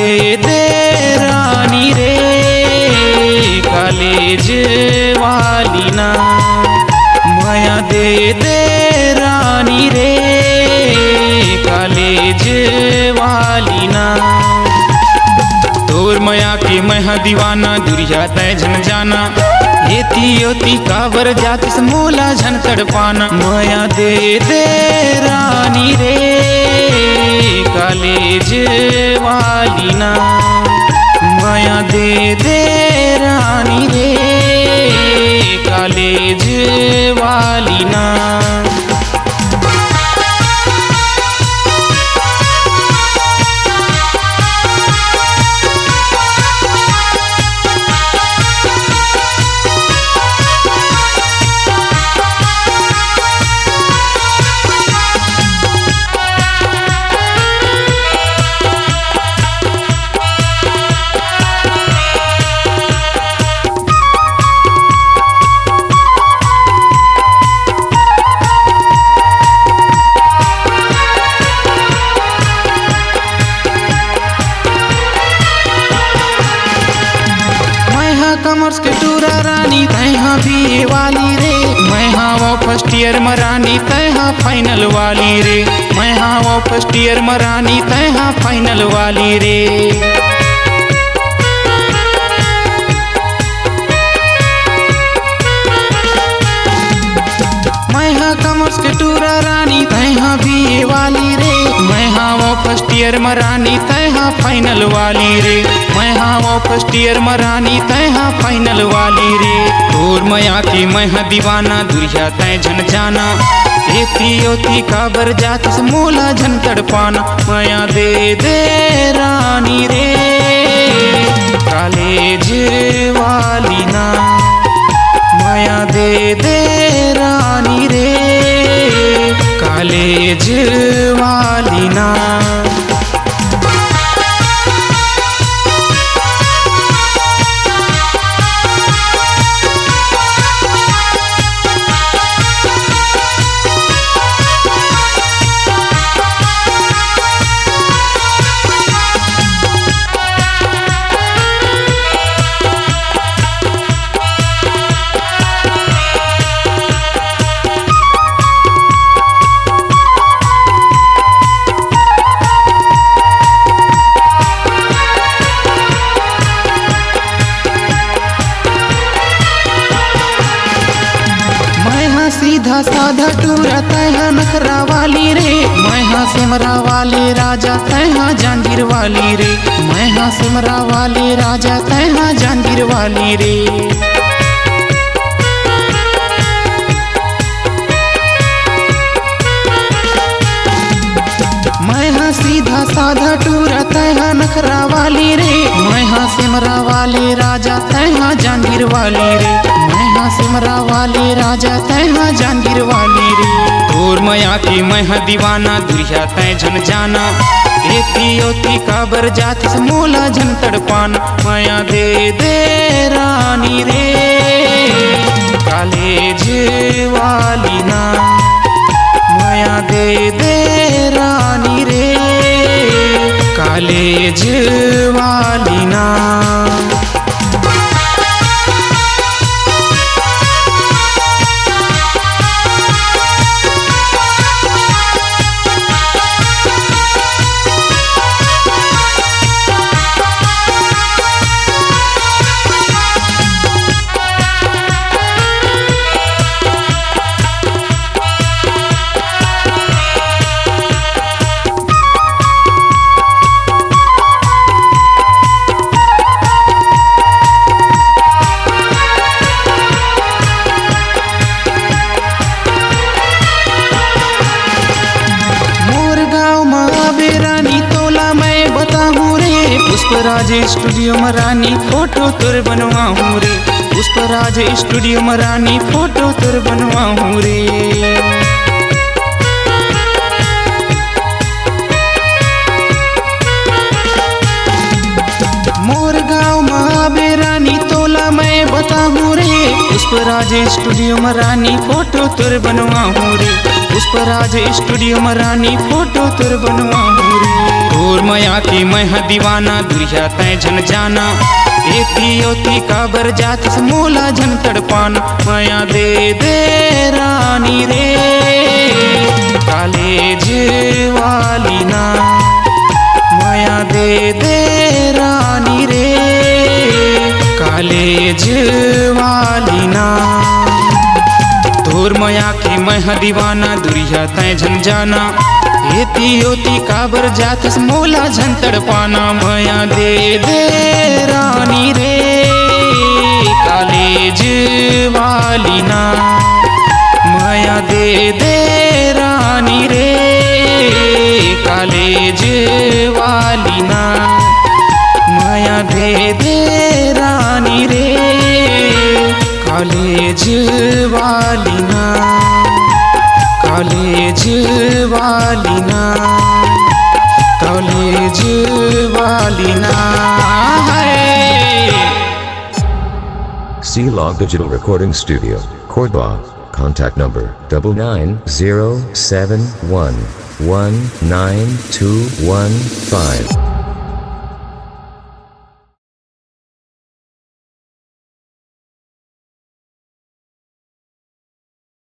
दे रानी रे कॉलेज वाली ना, माया दे रानी रे कॉलेज वाली ना। तोर माया के मैं दीवाना दुरिया तय झन जाना, येती योती काबर जातिस मोला झन तड़पाना। माया दे रानी रे कॉलेज वाली ना, माया दे रानी रे कॉलेज वाली ना। कॉमर्स के टूरा रानी तैहा बीए वाली रे, मैं हाँ वो फर्स्ट ईयर में रानी तैहा फाइनल वाली रे। मैं हाँ वो फर्स्ट ईयर में रानी तैहा फाइनल वाली रे। मैं हाँ कॉमर्स के टूरा रानी तैहा बीए वाली रे, मैं हाँ वो फर्स्ट ईयर में रानी तैहा फाइनल वाली रे। मैं हाँ वो फर्स्ट ईयर में रानी तैहा फाइनल वाली रे। तोर माया की मैं दीवाना दुरिया तय झन जाना, एती योती काबर जातिस मोला झन तड़पाना। माया दे रानी रे कॉलेज वाली ना, माया दे रानी रे कॉलेज वाली ना। सीधा साधा टूरा तैहा नखरा वाली रे, मैं हाँ सिमरा वाले राजा तैहा जांगीर वाली रे। मैं हाँ सिमरा वाले राजा तैहा जांगीर वाली रे। मैं हाँ सीधा साधा टूरा तैहा नखरा वाली रे, मैं हाँ सिमरा वाले राजा तैहा जांगीर वाली रे। मैं हाँ सिमरा वाले राजा तैहा जांगीर वाली रे। तोर माया की मैं दीवाना दुरिया तय झन जाना, एती योती काबर जातिस मोला झन तड़पाना। माया दे रानी रे कॉलेज वाली ना, माया दे रानी रे कॉलेज वाली ना। पुष्पराज स्टूडियो में रानी फोटो तुर बनवाऊं रे, पुष्पराज स्टूडियो में रानी फोटो तुर बनवाऊं रे। मोर गाँव में रानी तोला मैं बताऊं रे, पुष्पराज स्टूडियो में रानी फोटो तुर बनवाऊं रे, पुष्पराज स्टूडियो में रानी फोटो तुर बनवाऊं रे। तोर माया की मैं दीवाना दुरिया तै झन जाना एती ओती काबर जात मोला झन तड़पाना माया दे दे रानी रे कॉलेज वाली ना माया दे दे रानी रे कॉलेज वाली ना तोर माया की मैं दीवाना दुरिया तै झन जाना एती ओती काबर जात मोला झन तड़पाना माया दे दे रानी रे कॉलेज वाली ना माया दे दे रानी रे कॉलेज वाली ना माया दे दे रानी रे कॉलेज वाली ना कॉलेज वाली ना कॉलेज वाली ना C-Log Digital Recording Studio, Cordoba. Contact number 9907119215.